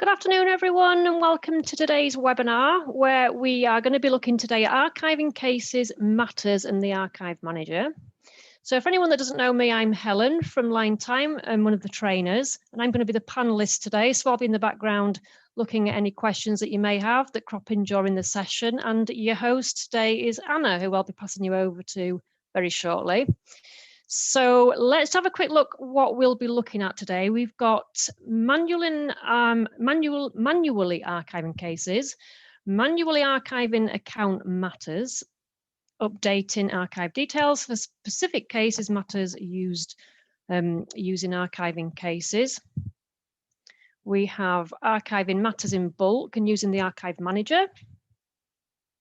Good afternoon, everyone, and welcome to today's webinar, where we are going to be looking today at archiving cases, matters, and the archive manager. So for anyone that doesn't know me, I'm Helen from Linetime. I'm one of the trainers, and I'm going to be the panelist today. So I'll be in the background looking at any questions that you may have that crop in during the session. And your host today is Anna, who I'll be passing you over to very shortly. So let's have a quick look what we'll be looking at today. We've got manually archiving cases, manually archiving account matters, updating archive details for specific cases, matters used using archiving cases. We have archiving matters in bulk and using the archive manager,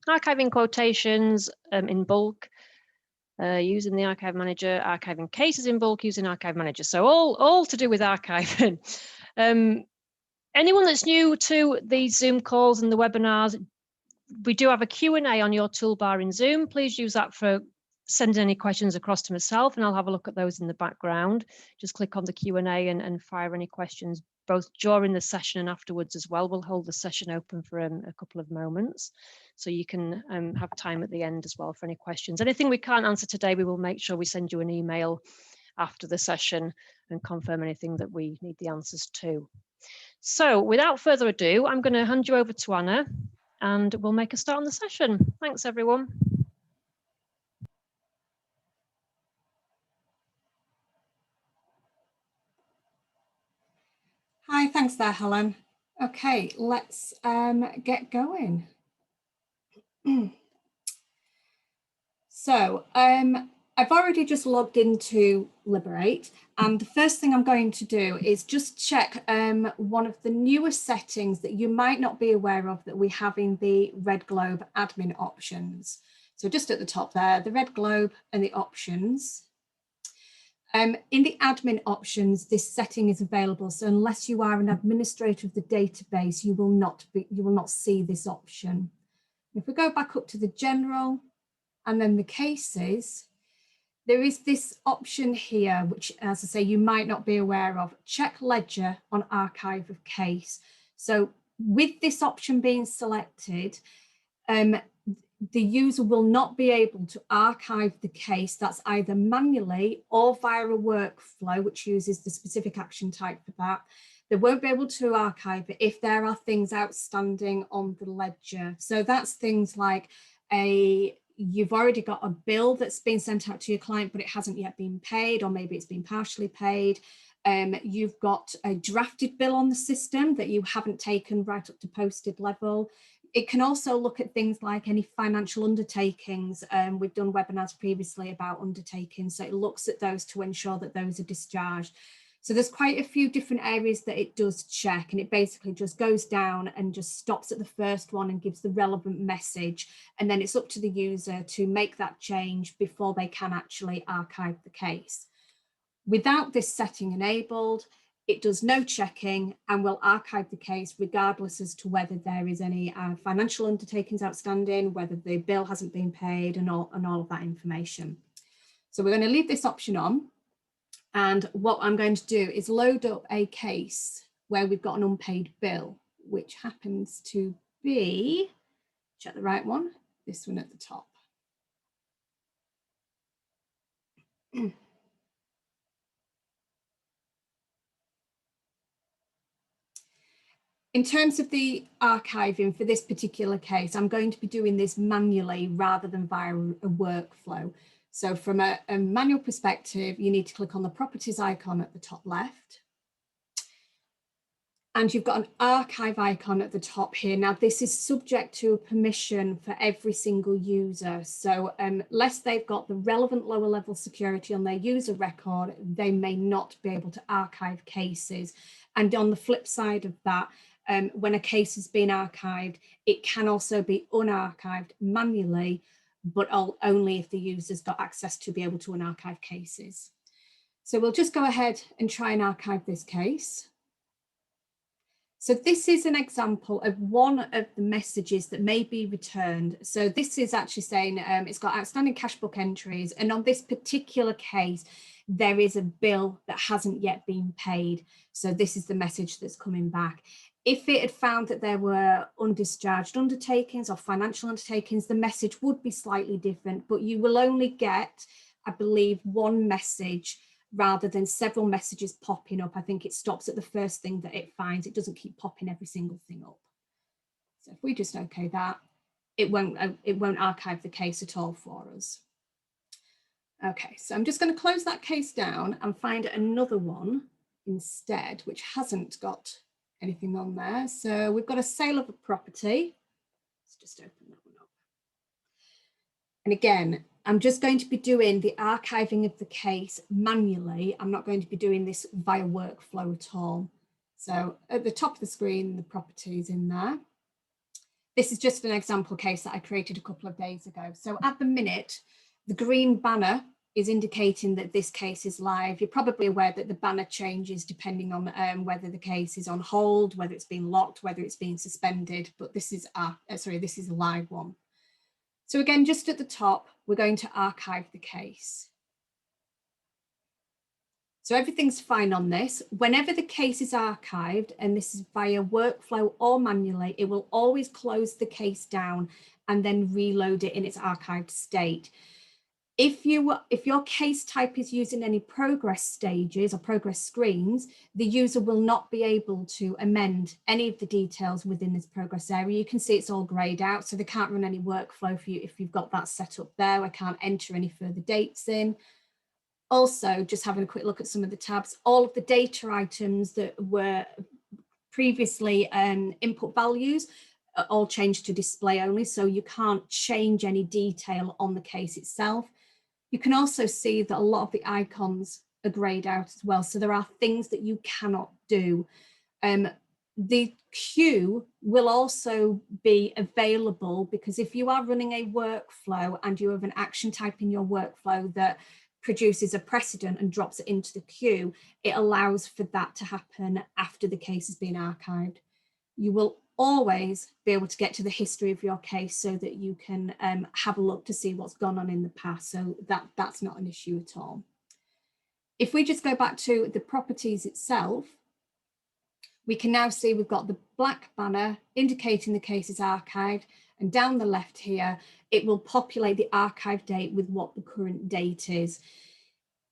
archiving quotations in bulk, using the archive manager, archiving cases in bulk using archive manager. So all to do with archiving. Anyone that's new to these Zoom calls and the webinars, we do have a Q&A on your toolbar in Zoom. Please use that for sending any questions across to myself, and I'll have a look at those in the background. Just click on the Q&A and fire any questions both during the session and afterwards as well. We'll hold the session open for a couple of moments, so you can have time at the end as well for any questions. Anything we can't answer today, we will make sure we send you an email after the session and confirm anything that we need the answers to. So without further ado, I'm going to hand you over to Anna and we'll make a start on the session. Thanks, everyone. Hi, thanks there, Helen. Okay, let's get going. So I've already just logged into Liberate, and the first thing I'm going to do is just check one of the newest settings that you might not be aware of that we have in the red globe admin options. So just at the top there, the red globe and the options. In the admin options, this setting is available. So unless you are an administrator of the database, you will not see this option. If we go back up to the general and then the cases, there is this option here, which, as I say, you might not be aware of. Check ledger on archive of case. So with this option being selected, the user will not be able to archive the case that's either manually or via a workflow, which uses the specific action type for that. They won't be able to archive it if there are things outstanding on the ledger. So that's things like you've already got a bill that's been sent out to your client, but it hasn't yet been paid, or maybe it's been partially paid. You've got a drafted bill on the system that you haven't taken right up to posted level. It can also look at things like any financial undertakings. We've done webinars previously about undertakings, so it looks at those to ensure that those are discharged. So there's quite a few different areas that it does check, and it basically just goes down and just stops at the first one and gives the relevant message. And then it's up to the user to make that change before they can actually archive the case. Without this setting enabled, it does no checking and will archive the case regardless as to whether there is any financial undertakings outstanding, whether the bill hasn't been paid, and all of that information. So we're going to leave this option on. And what I'm going to do is load up a case where we've got an unpaid bill, which happens to be, check the right one, this one at the top. In terms of the archiving for this particular case, I'm going to be doing this manually rather than via a workflow. So from a manual perspective, you need to click on the properties icon at the top left. And you've got an archive icon at the top here. Now, this is subject to a permission for every single user. So unless they've got the relevant lower level security on their user record, they may not be able to archive cases. And on the flip side of that, when a case has been archived, it can also be unarchived manually, but only if the user's got access to be able to unarchive cases. So we'll just go ahead and try and archive this case. So this is an example of one of the messages that may be returned. So this is actually saying it's got outstanding cash book entries, and on this particular case, there is a bill that hasn't yet been paid. So this is the message that's coming back. If it had found that there were undischarged undertakings or financial undertakings, the message would be slightly different, but you will only get, I believe, one message rather than several messages popping up. I think it stops at the first thing that it finds. It doesn't keep popping every single thing up. So if we just okay that, it won't archive the case at all for us. Okay, so I'm just going to close that case down and find another one instead, which hasn't got anything on there. So we've got a sale of a property. Let's just open that one up. And again, I'm just going to be doing the archiving of the case manually. I'm not going to be doing this via workflow at all. So at the top of the screen, the property is in there. This is just an example case that I created a couple of days ago. So at the minute, the green banner is indicating that this case is live. You're probably aware that the banner changes depending on whether the case is on hold, whether it's been locked, whether it's been suspended, but this is this is a live one. So again, just at the top, we're going to archive the case. So everything's fine on this. Whenever the case is archived, and this is via workflow or manually, it will always close the case down and then reload it in its archived state. If your case type is using any progress stages or progress screens, the user will not be able to amend any of the details within this progress area. You can see it's all grayed out, so they can't run any workflow for you if you've got that set up there. I can't enter any further dates in. Also, just having a quick look at some of the tabs, all of the data items that were previously input values are all changed to display only, so you can't change any detail on the case itself. You can also see that a lot of the icons are grayed out as well. So there are things that you cannot do. The queue will also be available because if you are running a workflow and you have an action type in your workflow that produces a precedent and drops it into the queue, it allows for that to happen after the case has been archived. You will always be able to get to the history of your case so that you can have a look to see what's gone on in the past. So that's not an issue at all. If we just go back to the properties itself, we can now see we've got the black banner indicating the case is archived, and down the left here, it will populate the archive date with what the current date is.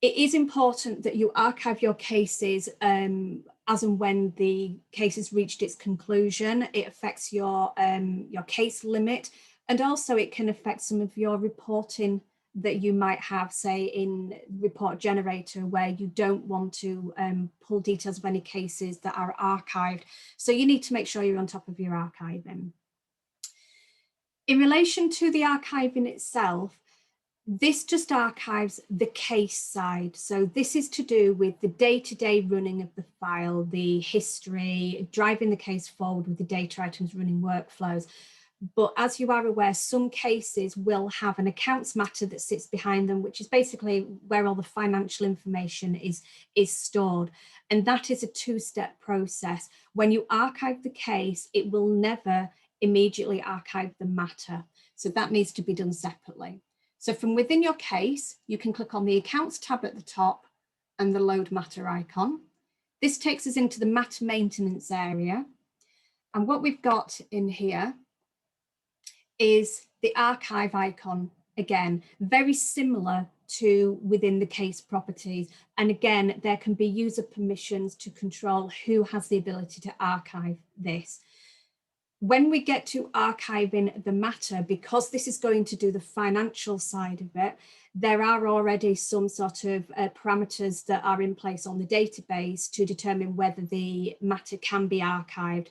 It is important that you archive your cases as and when the case has reached its conclusion. It affects your case limit, and also it can affect some of your reporting that you might have, say, in report generator, where you don't want to pull details of any cases that are archived. So you need to make sure you're on top of your archiving. In relation to the archiving itself, this just archives the case side. So this is to do with the day-to-day running of the file, the history, driving the case forward with the data items, running workflows. But as you are aware, some cases will have an accounts matter that sits behind them, which is basically where all the financial information is stored. And that is a two-step process. When you archive the case, it will never immediately archive the matter. So that needs to be done separately. So from within your case, you can click on the Accounts tab at the top and the Load Matter icon. This takes us into the matter maintenance area. And what we've got in here is the archive icon. Again, very similar to within the case properties. And again, there can be user permissions to control who has the ability to archive this. When we get to archiving the matter, because this is going to do the financial side of it, there are already some sort of parameters that are in place on the database to determine whether the matter can be archived.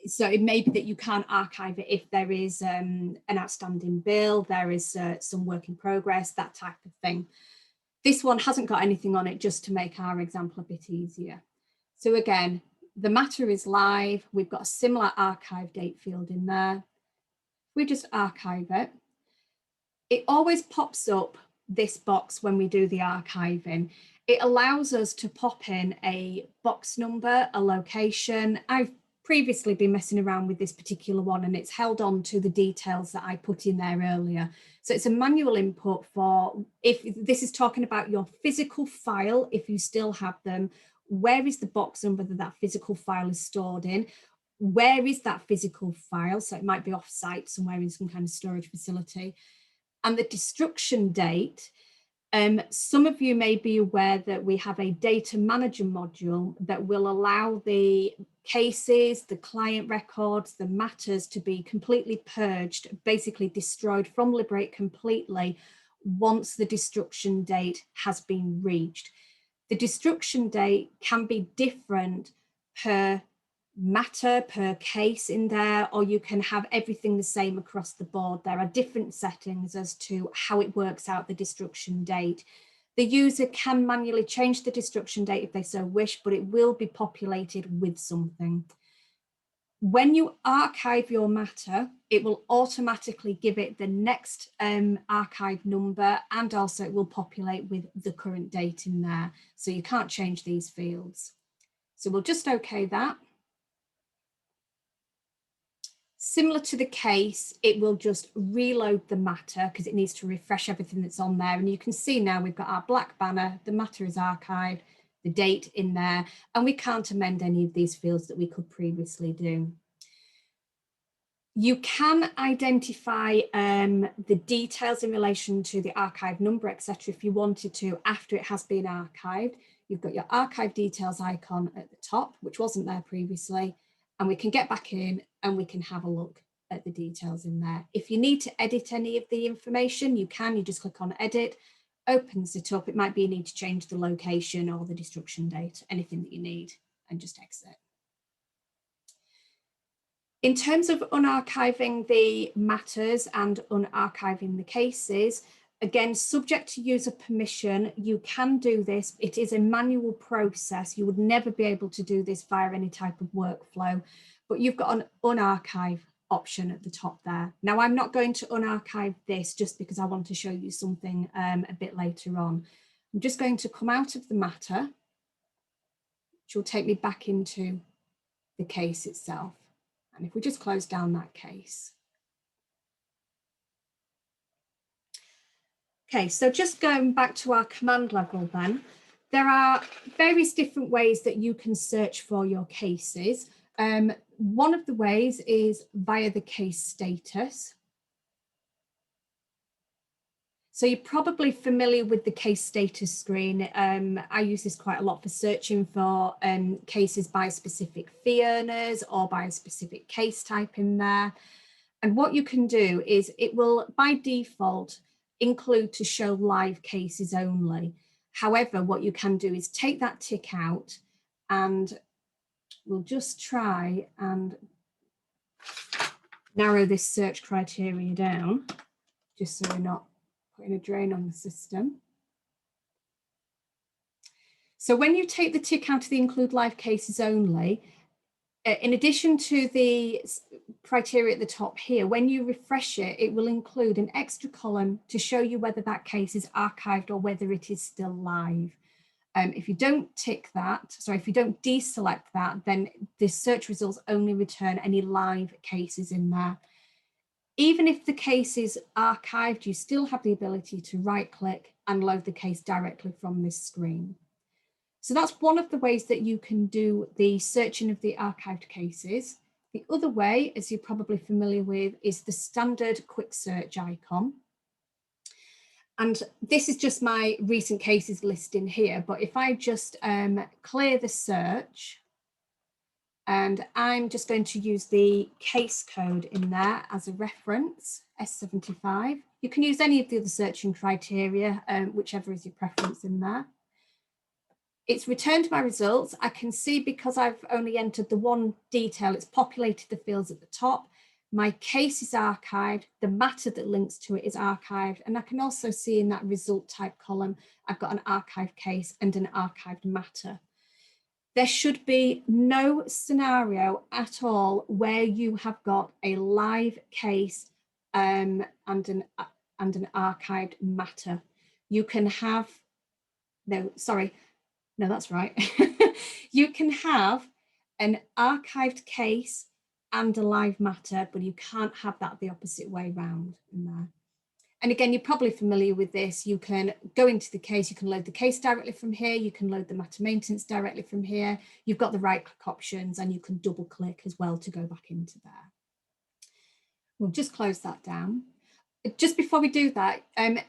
So it may be that you can't archive it if there is an outstanding bill, there is some work in progress, that type of thing. This one hasn't got anything on it, just to make our example a bit easier. So again, the matter is live. We've got a similar archive date field in there. We just archive it. It always pops up this box when we do the archiving. It allows us to pop in a box number, a location. I've previously been messing around with this particular one, and it's held on to the details that I put in there earlier. So it's a manual input for, if this is talking about your physical file, if you still have them, where is the box number that that physical file is stored in, where is that physical file, so it might be off site somewhere in some kind of storage facility, and the destruction date. Some of you may be aware that we have a data manager module that will allow the cases, the client records, the matters to be completely purged, basically destroyed from Liberate completely once the destruction date has been reached. The destruction date can be different per matter, per case in there, or you can have everything the same across the board. There are different settings as to how it works out the destruction date. The user can manually change the destruction date if they so wish, but it will be populated with something. When you archive your matter, it will automatically give it the next archive number, and also it will populate with the current date in there. So you can't change these fields. So we'll just OK that. Similar to the case, it will just reload the matter because it needs to refresh everything that's on there. And you can see now we've got our black banner, the matter is archived, the date in there, and we can't amend any of these fields that we could previously do. You can identify the details in relation to the archive number, etc. if you wanted to after it has been archived. You've got your archive details icon at the top, which wasn't there previously, and we can get back in and we can have a look at the details in there. If you need to edit any of the information, you can. You just click on edit, opens it up. It might be you need to change the location or the destruction date, anything that you need, and just exit. In terms of unarchiving the matters and unarchiving the cases, again, subject to user permission, you can do this. It is a manual process. You would never be able to do this via any type of workflow, but you've got an unarchive option at the top there. Now, I'm not going to unarchive this just because I want to show you something a bit later on. I'm just going to come out of the matter, which will take me back into the case itself. And if we just close down that case. Okay, so just going back to our command level then, there are various different ways that you can search for your cases. One of the ways is via the case status. So you're probably familiar with the case status screen. I use this quite a lot for searching for cases by specific fee earners or by a specific case type in there. And what you can do is it will, by default, include to show live cases only. However, what you can do is take that tick out, and we'll just try and narrow this search criteria down, just so we're not putting a drain on the system. So when you take the tick out of the include live cases only, in addition to the criteria at the top here, when you refresh it, it will include an extra column to show you whether that case is archived or whether it is still live. If you don't tick that, sorry, if you don't deselect that, then the search results only return any live cases in there. Even if the case is archived, you still have the ability to right-click and load the case directly from this screen. So that's one of the ways that you can do the searching of the archived cases. The other way, as you're probably familiar with, is the standard quick search icon. And this is just my recent cases list in here, but if I just clear the search, and I'm just going to use the case code in there as a reference, S75. You can use any of the other searching criteria, whichever is your preference in there. It's returned my results. I can see because I've only entered the one detail, it's populated the fields at the top. My case is archived, the matter that links to it is archived, and I can also see in that result type column, I've got an archived case and an archived matter. There should be no scenario at all where you have got a live case and an archived matter. You can have, no, that's right. You can have an archived case and a live matter, but you can't have that the opposite way round in there. And again, you're probably familiar with this. You can go into the case, you can load the case directly from here, you can load the matter maintenance directly from here. You've got the right click options and you can double click as well to go back into there. We'll just close that down. Just before we do that, I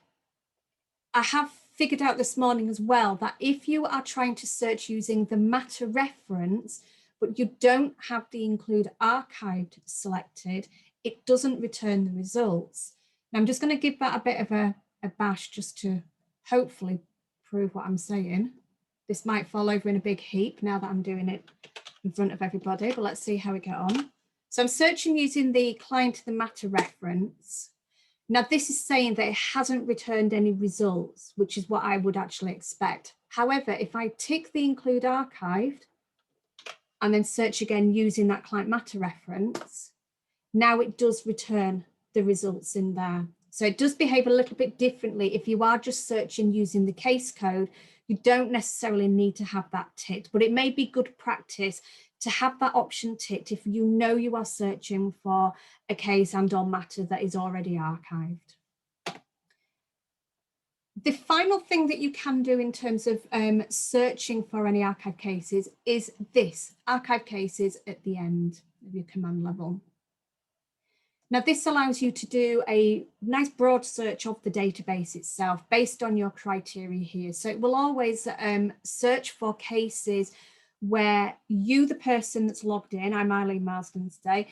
have figured out this morning as well that if you are trying to search using the matter reference, but you don't have the include archived selected, it doesn't return the results. Now I'm just going to give that a bit of a bash just to hopefully prove what I'm saying. This might fall over in a big heap now that I'm doing it in front of everybody, but let's see how we get on. So I'm searching using the client to the matter reference. Now this is saying that it hasn't returned any results, which is what I would actually expect. However, if I tick the include archived and then search again using that client matter reference, now it does return the results in there. So it does behave a little bit differently. If you are just searching using the case code, you don't necessarily need to have that ticked, but it may be good practice to have that option ticked if you know you are searching for a case and or matter that is already archived. The final thing that you can do in terms of searching for any archive cases is this, archive cases at the end of your command level. Now this allows you to do a nice broad search of the database itself based on your criteria here. So it will always search for cases where you, the person that's logged in, I'm Eileen Marsden today,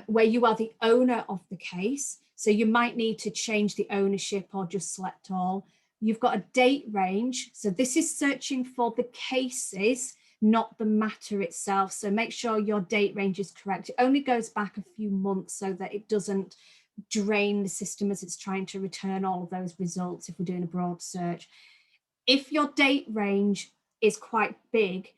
where you are the owner of the case. So you might need to change the ownership or just select all. You've got a date range. So this is searching for the cases, not the matter itself. So make sure your date range is correct. It only goes back a few months so that it doesn't drain the system as it's trying to return all of those results if we're doing a broad search. If your date range is quite big,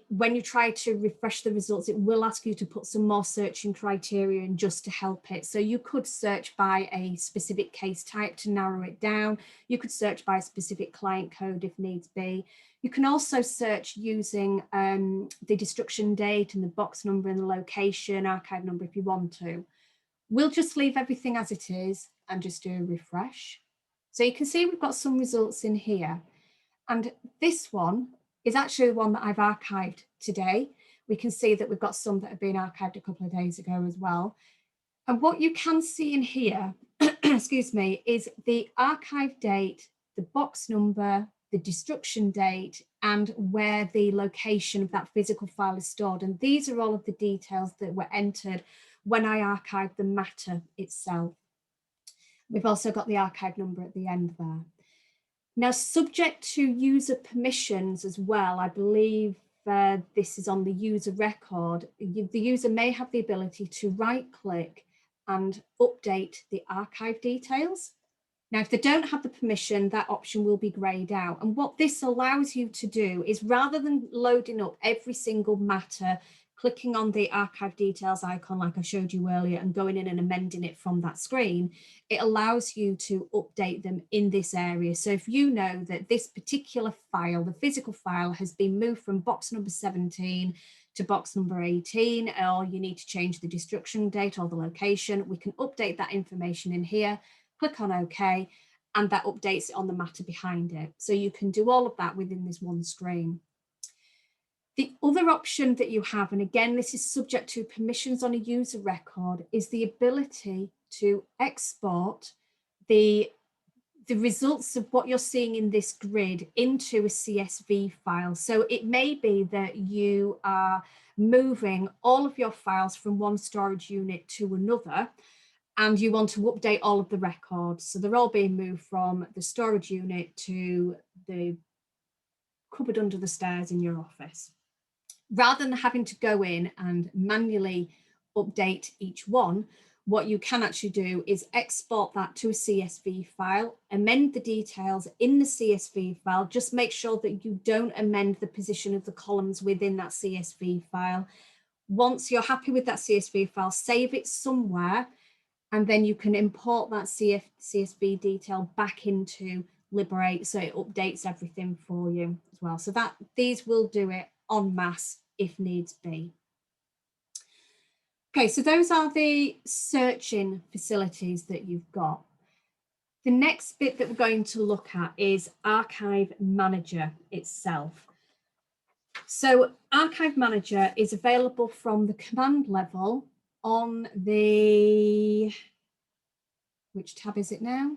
when you try to refresh the results, it will ask you to put some more searching criteria in just to help it. So you could search by a specific case type to narrow it down. You could search by a specific client code if needs be. You can also search using the destruction date and the box number and the location, archive number if you want to. We'll just leave everything as it is and just do a refresh. So you can see we've got some results in here. And this one is actually the one that I've archived today. We can see that we've got some that have been archived a couple of days ago as well. And what you can see in here, excuse me, is the archive date, the box number, the destruction date, and where the location of that physical file is stored. And these are all of the details that were entered when I archived the matter itself. We've also got the archive number at the end there. Now, subject to user permissions as well, I believe this is on the user record. The user may have the ability to right-click and update the archive details. Now, if they don't have the permission, that option will be grayed out. And what this allows you to do is, rather than loading up every single matter, clicking on the archive details icon like I showed you earlier and going in and amending it from that screen, it allows you to update them in this area. So if you know that this particular file, the physical file, has been moved from box number 17 to box number 18, or you need to change the destruction date or the location, we can update that information in here, click on OK, and that updates it on the matter behind it. So you can do all of that within this one screen. The other option that you have, and again, this is subject to permissions on a user record, is the ability to export the results of what you're seeing in this grid into a CSV file. So it may be that you are moving all of your files from one storage unit to another, and you want to update all of the records. So they're all being moved from the storage unit to the cupboard under the stairs in your office. Rather than having to go in and manually update each one, what you can actually do is export that to a CSV file, amend the details in the CSV file, just make sure that you don't amend the position of the columns within that CSV file. Once you're happy with that CSV file, save it somewhere, and then you can import that CSV detail back into Liberate so it updates everything for you as well. So that these will do it en masse if needs be. Okay, so those are the searching facilities that you've got. The next bit that we're going to look at is Archive Manager itself. So Archive Manager is available from the command level on the, which tab is it now?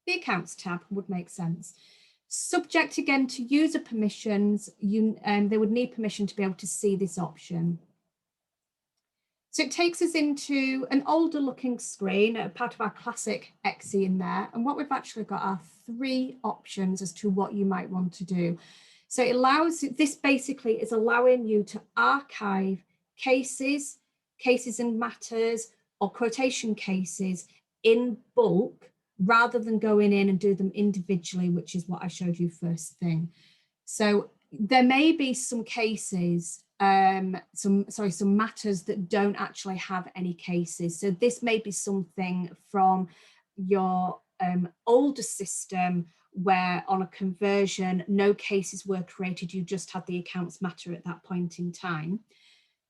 The Accounts tab would make sense. Subject again to user permissions, they would need permission to be able to see this option. So it takes us into an older looking screen, part of our classic exe in there. And what we've actually got are 3 options as to what you might want to do. So it allows, this basically is allowing you to archive cases and matters, or quotation cases in bulk, rather than going in and do them individually, which is what I showed you first thing. So there may be some cases, some matters that don't actually have any cases. So this may be something from your older system where on a conversion, no cases were created, you just had the accounts matter at that point in time.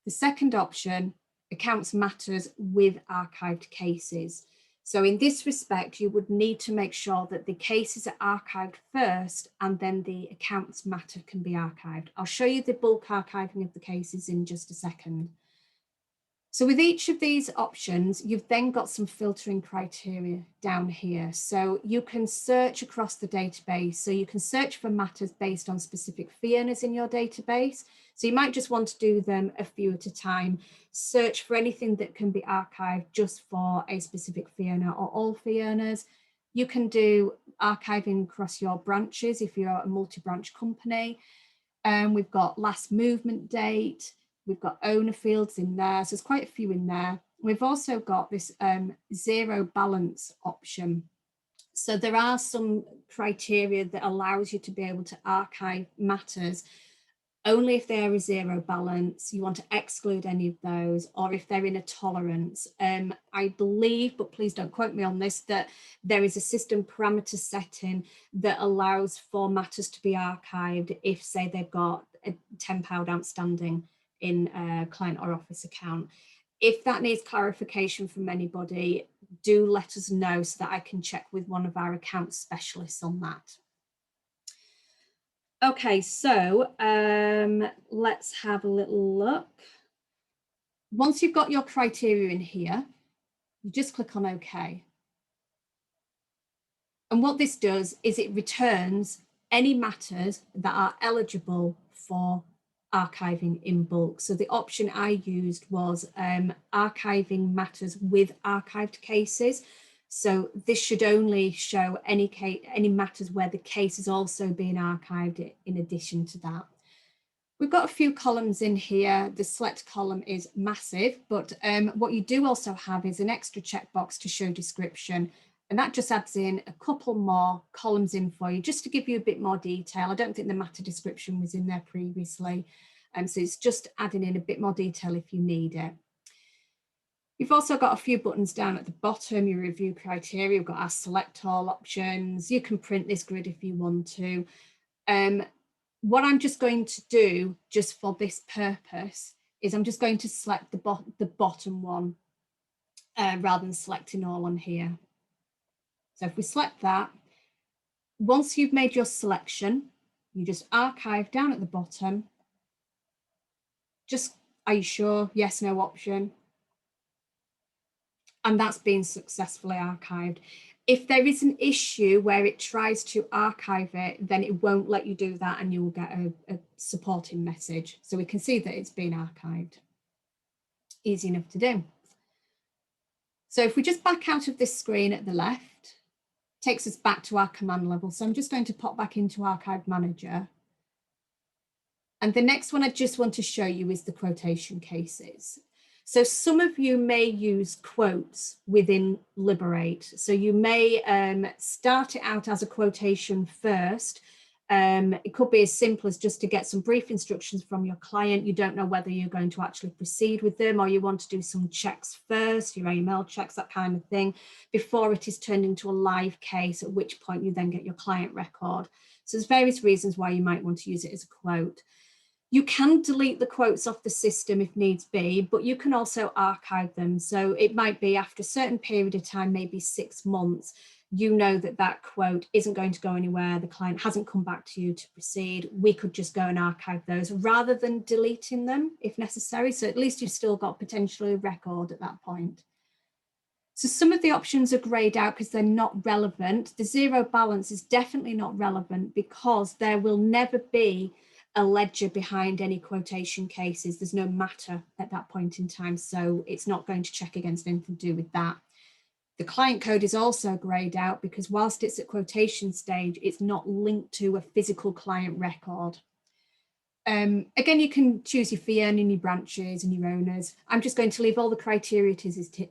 The second option, accounts matters with archived cases. So in this respect, you would need to make sure that the cases are archived first and then the accounts matter can be archived. I'll show you the bulk archiving of the cases in just a second. So with each of these options, you've then got some filtering criteria down here. So you can search across the database. So you can search for matters based on specific fee earners in your database. So you might just want to do them a few at a time. Search for anything that can be archived just for a specific fee earner or all fee earners. You can do archiving across your branches if you're a multi-branch company. We've got last movement date. We've got owner fields in there, so there's quite a few in there. We've also got this zero balance option. So there are some criteria that allows you to be able to archive matters only if they are a zero balance. You want to exclude any of those, or if they're in a tolerance. I believe, but please don't quote me on this, that there is a system parameter setting that allows for matters to be archived if, say, they've got a £10 outstanding in a client or office account. If that needs clarification from anybody, do let us know so that I can check with one of our account specialists on that. Okay, so let's have a little look. Once you've got your criteria in here, you just click on OK. And what this does is it returns any matters that are eligible for archiving in bulk. So the option I used was archiving matters with archived cases. So this should only show any matters where the case is also being archived in addition to that. We've got a few columns in here. The select column is massive, but what you do also have is an extra checkbox to show description. And that just adds in a couple more columns in for you, just to give you a bit more detail. I don't think the matter description was in there previously. So it's just adding in a bit more detail if you need it. You've also got a few buttons down at the bottom, your review criteria. We've got our select all options. You can print this grid if you want to. What I'm just going to do just for this purpose is I'm just going to select the bottom one rather than selecting all on here. So if we select that, once you've made your selection, you just archive down at the bottom. Just, are you sure? Yes, no option. And that's been successfully archived. If there is an issue where it tries to archive it, then it won't let you do that and you will get a supporting message. So we can see that it's been archived. Easy enough to do. So if we just back out of this screen at the left, takes us back to our command level. So I'm just going to pop back into Archive Manager. And the next one I just want to show you is the quotation cases. So some of you may use quotes within Liberate. So you may start it out as a quotation first. It could be as simple as just to get some brief instructions from your client. You don't know whether you're going to actually proceed with them, or you want to do some checks first, your AML checks, that kind of thing, before it is turned into a live case, at which point you then get your client record. So there's various reasons why you might want to use it as a quote. You can delete the quotes off the system if needs be, but you can also archive them. So it might be after a certain period of time, maybe 6 months, you know that that quote isn't going to go anywhere. The client hasn't come back to you to proceed. We could just go and archive those rather than deleting them if necessary. So at least you've still got potentially a record at that point. So some of the options are grayed out because they're not relevant. The zero balance is definitely not relevant because there will never be a ledger behind any quotation cases. There's no matter at that point in time, so it's not going to check against anything to do with that. The client code is also grayed out because whilst it's at quotation stage, it's not linked to a physical client record. Again, you can choose your fee earning, your branches and your owners. I'm just going to leave all the criteria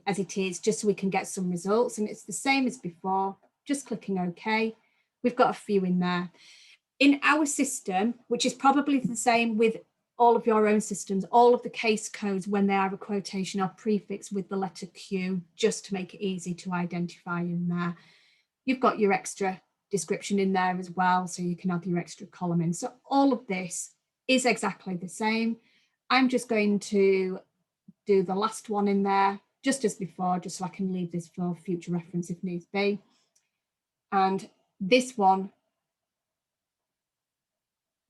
as it is, just so we can get some results. And it's the same as before, just clicking OK. We've got a few in there. In our system, which is probably the same with all of your own systems, all of the case codes, when they are a quotation, are prefixed with the letter Q, just to make it easy to identify in there. You've got your extra description in there as well, so you can add your extra column in. So all of this is exactly the same. I'm just going to do the last one in there, just as before, just so I can leave this for future reference if needs be. And this one,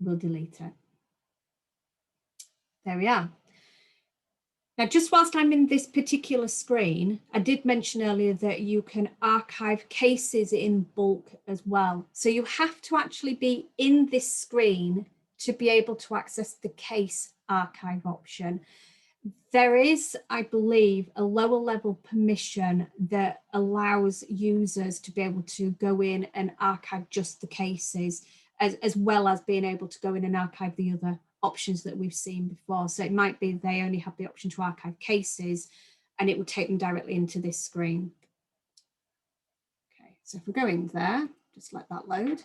we'll delete it. There we are. Now, just whilst I'm in this particular screen, I did mention earlier that you can archive cases in bulk as well. So you have to actually be in this screen to be able to access the case archive option. There is, I believe, a lower level permission that allows users to be able to go in and archive just the cases, as well as being able to go in and archive the other options that we've seen before. So it might be they only have the option to archive cases and it will take them directly into this screen. Okay, so if we're going there, just let that load.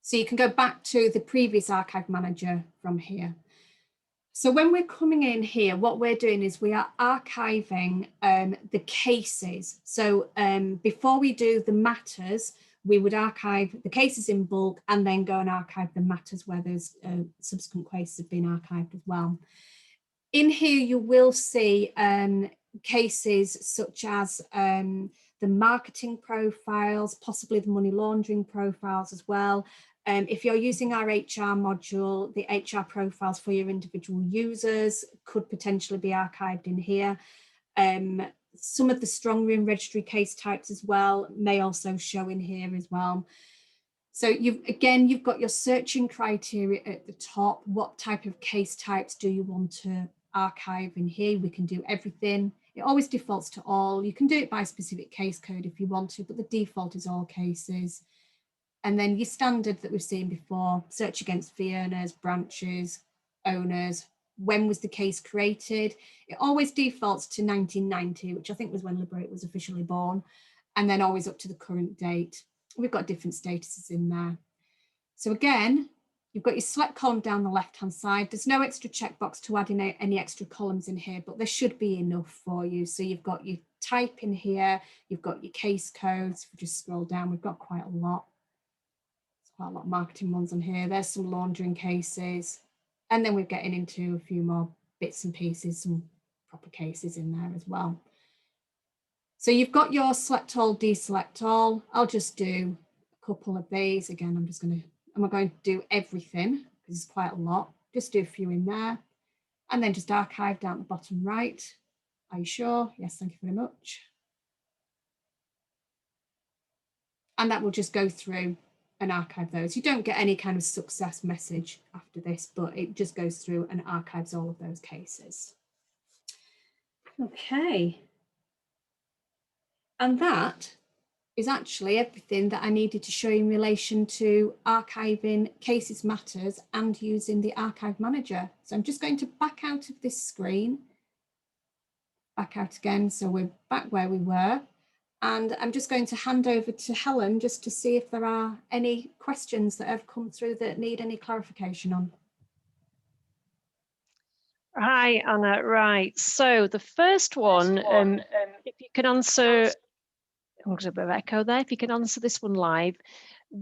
So you can go back to the previous archive manager from here. So when we're coming in here, what we're doing is we are archiving the cases. So before we do the matters, we would archive the cases in bulk and then go and archive the matters where those subsequent cases have been archived as well. In here, you will see cases such as the marketing profiles, possibly the money laundering profiles as well. If you're using our HR module, the HR profiles for your individual users could potentially be archived in here. Some of the strong room registry case types as well may also show in here as well. So you've got your searching criteria at the top. What type of case types do you want to archive in here? We can do everything. It always defaults to all. You can do it by specific case code if you want to, but the default is all cases. And then your standard that we've seen before, search against fee earners, branches, owners. When was the case created? It always defaults to 1990, which I think was when Liberate was officially born, and then always up to the current date. We've got different statuses in there. So again, you've got your select column down the left-hand side. There's no extra checkbox to add in any extra columns in here, but there should be enough for you. So you've got your type in here, you've got your case codes. If we just scroll down, we've got quite a lot. There's quite a lot of marketing ones on here. There's some laundering cases. And then we're getting into a few more bits and pieces, some proper cases in there as well. So you've got your select all, deselect all. I'll just do a couple of these. Again, I'm not going to do everything because it's quite a lot. Just do a few in there and then just archive down the bottom right. Are you sure? Yes, thank you very much. And that will just go through and archive those. You don't get any kind of success message after this, but it just goes through and archives all of those cases. Okay. And that is actually everything that I needed to show you in relation to archiving cases matters and using the archive manager. So I'm just going to back out of this screen, back out again. So we're back where we were. And I'm just going to hand over to Helen just to see if there are any questions that have come through that need any clarification on. Hi, Anna. Right. So the first one, if you can answer, there's a bit of echo there. If you can answer this one live,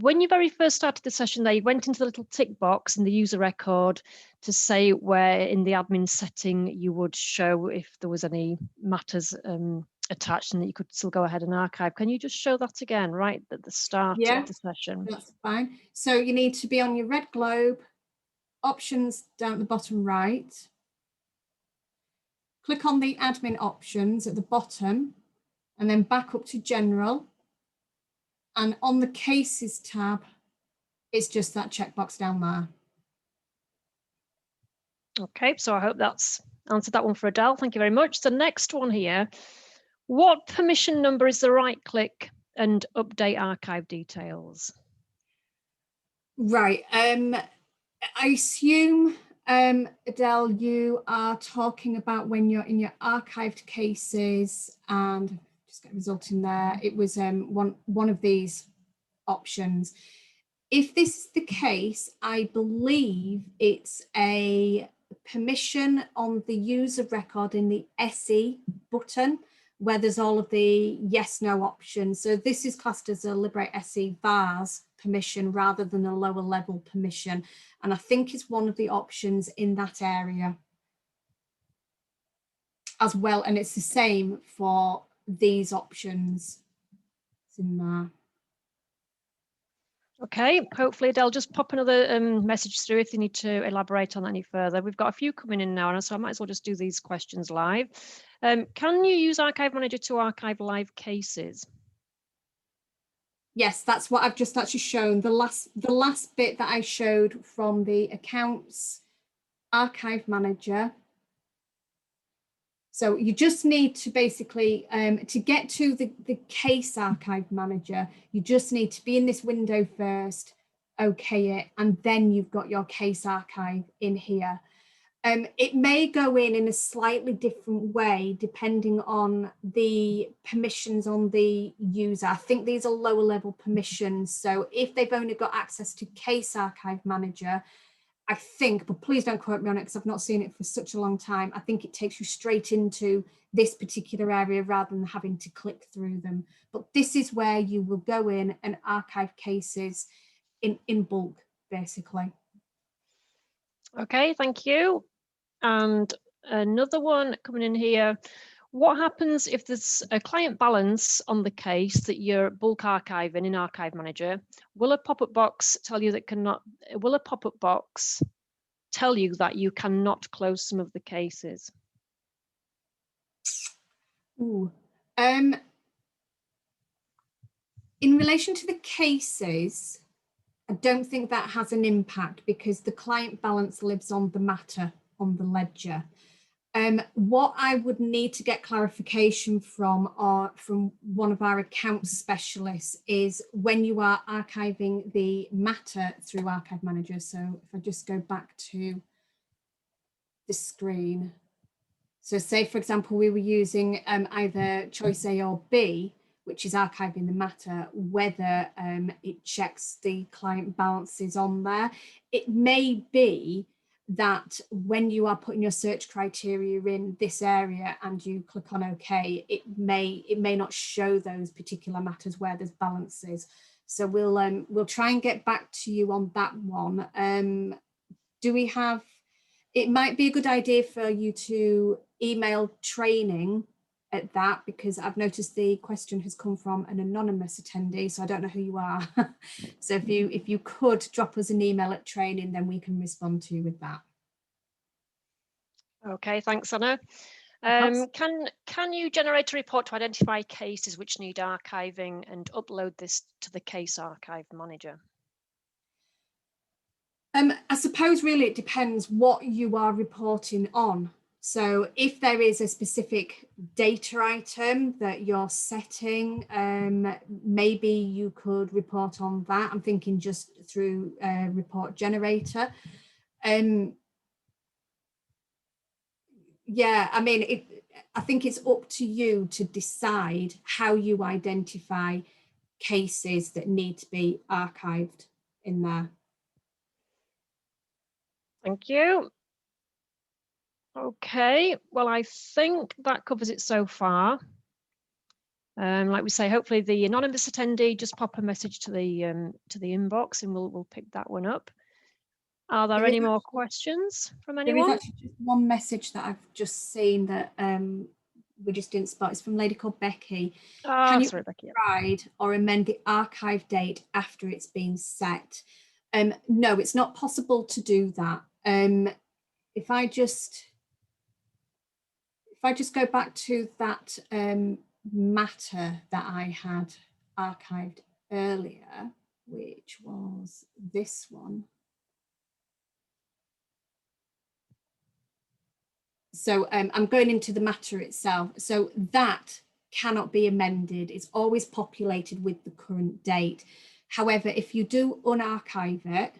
when you very first started the session there, you went into the little tick box in the user record to say where in the admin setting you would show if there was any matters attached and that you could still go ahead and archive. Can you just show that again right at the start of the session? That's fine. So you need to be on your red globe, options down at the bottom right. Click on the admin options at the bottom and then back up to general. And on the cases tab, it's just that checkbox down there. Okay, so I hope that's answered that one for Adele. Thank you very much. The next one here, what permission number is the right click and update archive details? Right. I assume, Adele, you are talking about when you're in your archived cases and just get a result in there. It was one of these options. If this is the case, I believe it's a permission on the user record in the SE button where there's all of the yes, no options. So this is classed as a Liberate SE VARs permission rather than a lower level permission. And I think it's one of the options in that area as well. And it's the same for these options. It's in there. Okay, hopefully they'll just pop another message through if they need to elaborate on that any further. We've got a few coming in now, so I might as well just do these questions live. Can you use Archive Manager to archive live cases? Yes, that's what I've just actually shown. The last bit that I showed from the accounts Archive Manager. So you just need to basically, to get to the case Archive Manager, you just need to be in this window first, okay it, and then you've got your case archive in here. It may go in a slightly different way depending on the permissions on the user. I think these are lower level permissions. So if they've only got access to Case Archive Manager, I think, but please don't quote me on it because I've not seen it for such a long time. I think it takes you straight into this particular area rather than having to click through them. But this is where you will go in and archive cases in bulk, basically. Okay, thank you. And another one coming in here. What happens if there's a client balance on the case that you're bulk archiving in Archive Manager? Will a pop-up box tell you that will a pop-up box tell you that you cannot close some of the cases? Ooh. In relation to the cases, I don't think that has an impact because the client balance lives on the matter on the ledger. What I would need to get clarification from one of our accounts specialists is when you are archiving the matter through Archive Manager. So if I just go back to the screen. So say, for example, we were using either choice A or B, which is archiving the matter, whether it checks the client balances on there. It may be that when you are putting your search criteria in this area and you click on OK, it may not show those particular matters where there's balances. So we'll try and get back to you on that one. Do we have? It might be a good idea for you to email training at that, because I've noticed the question has come from an anonymous attendee, so I don't know who you are. So if you could drop us an email at training, then we can respond to you with that. Okay, thanks, Anna. Can you generate a report to identify cases which need archiving and upload this to the Case Archive Manager? I suppose really it depends what you are reporting on. So if there is a specific data item that you're setting, maybe you could report on that. I'm thinking just through a report generator. Yeah, I mean, I think it's up to you to decide how you identify cases that need to be archived in there. Thank you. Okay, well, I think that covers it so far. Like we say, hopefully the anonymous attendee, just pop a message to the inbox and we'll pick that one up. Are there any more questions from anyone? There is actually just one message that I've just seen that we just didn't spot. It's from a lady called Becky. Can you override or amend the archive date after it's been set? No, it's not possible to do that. If I just go back to that matter that I had archived earlier, which was this one. So I'm going into the matter itself. So that cannot be amended. It's always populated with the current date. However, if you do unarchive it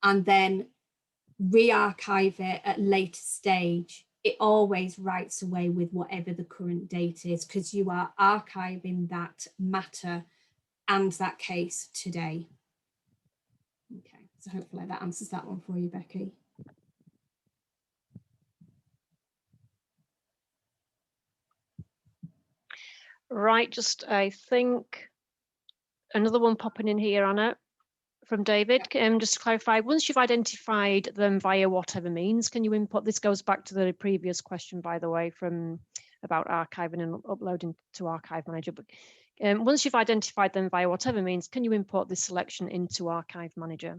and then re-archive it at a later stage, it always writes away with whatever the current date is, because you are archiving that matter and that case today. Okay, so hopefully that answers that one for you, Becky. Right, just I think another one popping in here, Anna, from David. Just to clarify, once you've identified them via whatever means, can you import? This goes back to the previous question, by the way, from about archiving and uploading to Archive Manager. But once you've identified them via whatever means, can you import this selection into Archive Manager?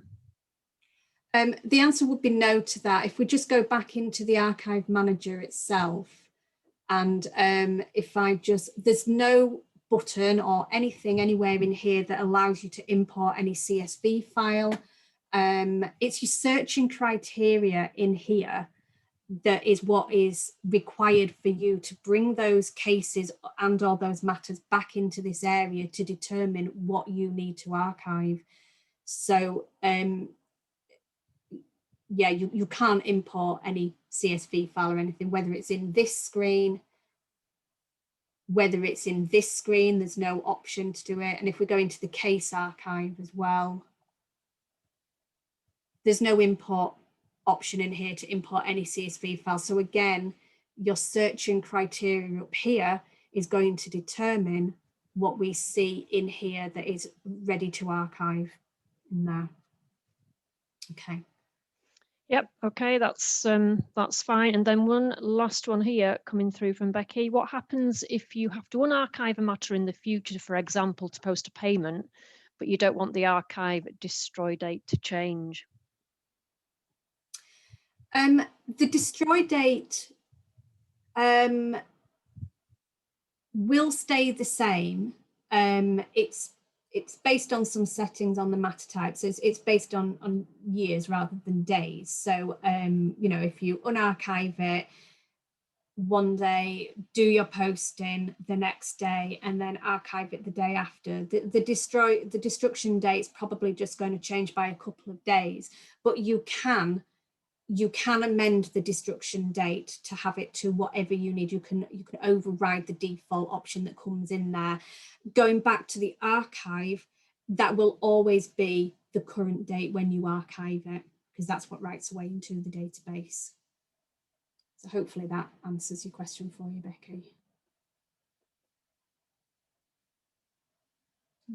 The answer would be no to that. If we just go back into the Archive Manager itself, and if I just, there's no button or anything anywhere in here that allows you to import any CSV file. It's your searching criteria in here that is what is required for you to bring those cases and all those matters back into this area to determine what you need to archive. So yeah, you can't import any CSV file or anything, whether it's in this screen, whether it's in this screen, there's no option to do it. And if we go into the case archive as well, there's no import option in here to import any CSV file. So again, your searching criteria up here is going to determine what we see in here that is ready to archive now. Okay. Yep, okay, that's fine. And then one last one here coming through from Becky. What happens if you have to unarchive a matter in the future, for example, to post a payment, but you don't want the archive destroy date to change? The destroy date will stay the same. It's based on some settings on the matter type, so it's based on years rather than days. So you know, if you unarchive it one day, do your posting the next day, and then archive it the day after, the destruction date is probably just going to change by a couple of days, but you can amend the destruction date to have it to whatever you need. You can override the default option that comes in there. Going back to the archive, that will always be the current date when you archive it, because that's what writes away into the database. So hopefully that answers your question for you, Becky.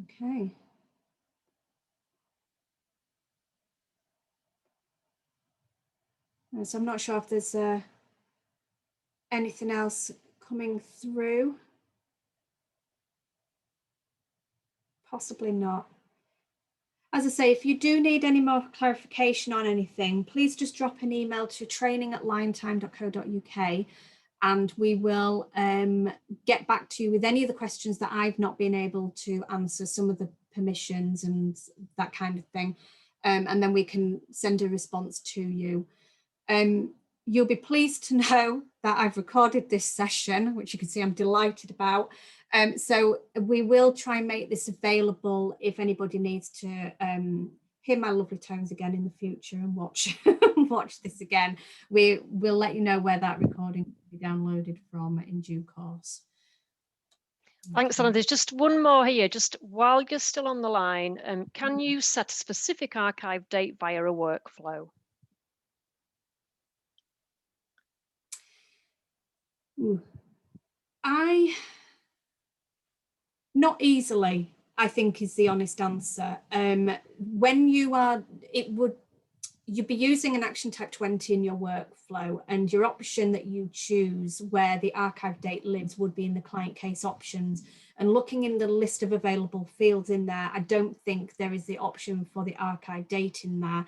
Okay. So I'm not sure if there's anything else coming through. Possibly not. As I say, if you do need any more clarification on anything, please just drop an email to training@linetime.co.uk and we will get back to you with any of the questions that I've not been able to answer, some of the permissions and that kind of thing. And then we can send a response to you. You'll be pleased to know that I've recorded this session, which you can see I'm delighted about. So we will try and make this available if anybody needs to hear my lovely tones again in the future and watch watch this again. We will let you know where that recording will be downloaded from in due course. Thanks, Alan. There's just one more here, just while you're still on the line. Can you set a specific archive date via a workflow? Ooh. Not easily, I think, is the honest answer. When you are, you'd be using an action type 20 in your workflow, and your option that you choose where the archive date lives would be in the client case options. And looking in the list of available fields in there, I don't think there is the option for the archive date in there.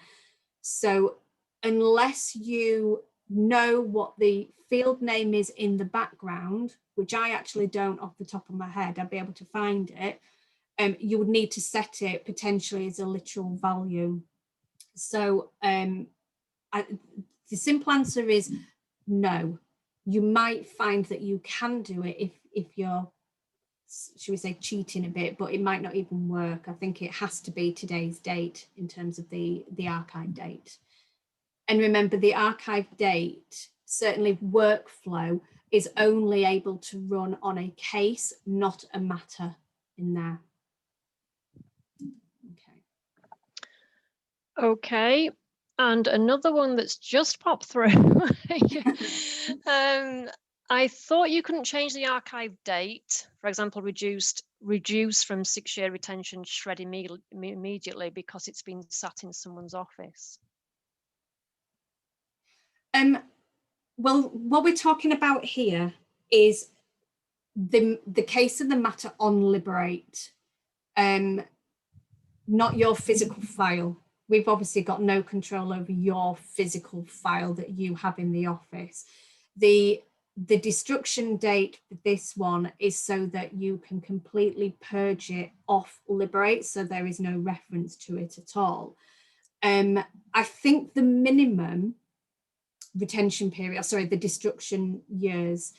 So unless you know what the field name is in the background, which I actually don't off the top of my head, I'd be able to find it, you would need to set it potentially as a literal value. So the simple answer is no. You might find that you can do it if you're, should we say, cheating a bit, but it might not even work. I think it has to be today's date in terms of the archive date. And remember, the archive date, certainly workflow, is only able to run on a case, not a matter in there. Okay, and another one that's just popped through. I thought you couldn't change the archive date, for example, reduce from 6-year retention shred immediately because it's been sat in someone's office. Well, what we're talking about here is the case of the matter on Liberate, not your physical file. We've obviously got no control over your physical file that you have in the office. The destruction date for this one is so that you can completely purge it off Liberate, so there is no reference to it at all. I think the minimum retention period, sorry, the destruction years,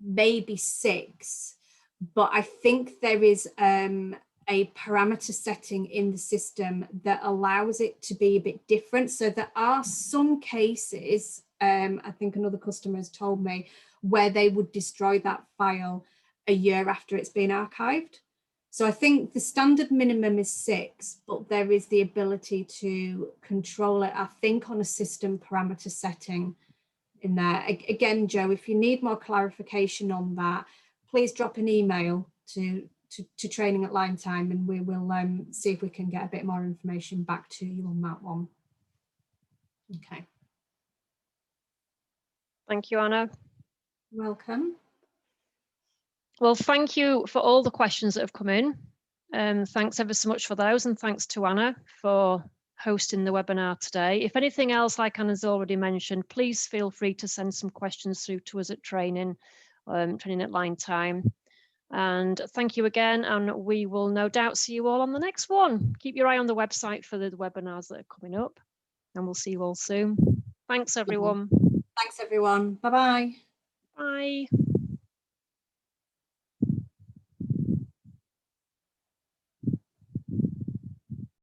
maybe 6, but I think there is a parameter setting in the system that allows it to be a bit different. So there are some cases, I think another customer has told me, where they would destroy that file a year after it's been archived. So I think the standard minimum is 6, but there is the ability to control it, I think, on a system parameter setting in there. Again, Joe, if you need more clarification on that, please drop an email to training at Linetime, and we will see if we can get a bit more information back to you on that one. Okay. Thank you, Anna. Welcome. Well, thank you for all the questions that have come in. Thanks ever so much for those, and thanks to Anna for hosting the webinar today. If anything else, like Anna's already mentioned, please feel free to send some questions through to us at training at Linetime. And thank you again, and we will no doubt see you all on the next one. Keep your eye on the website for the webinars that are coming up, and we'll see you all soon. Thanks, everyone. Thanks, everyone. Bye-bye. Bye.